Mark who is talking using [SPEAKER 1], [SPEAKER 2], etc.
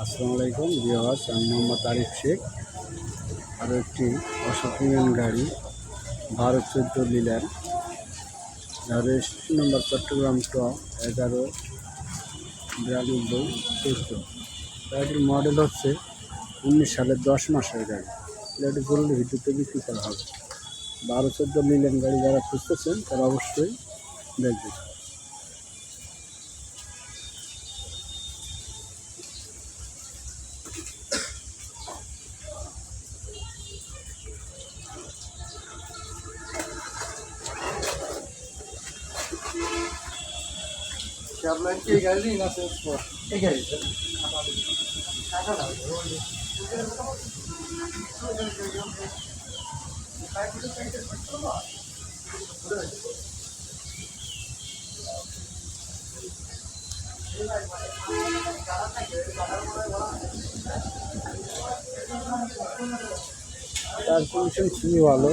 [SPEAKER 1] আসসালামু আলাইকুম ভিউয়ার্স, আমি মোহাম্মদ আরিফ শেখ। আরও একটি অসাধারণ গাড়ি ভারত 14 লিল্যান্ড, যার রেজিস্ট্রেশন নম্বর চট্টগ্রাম 11-92-14। গাড়িটির মডেল হচ্ছে 19 সালের 10 মাসের গাড়ি। গাড়িটি জরুরি ভিত্তিতে বিক্রি করা হবে। 12-14 লিল্যান্ড গাড়ি যারা খুঁজতেছেন তারা অবশ্যই দেখবেন।
[SPEAKER 2] আপনার কি গাড়ি না এই গাড়ি
[SPEAKER 1] তার কন্ডিশন খুবই ভালো।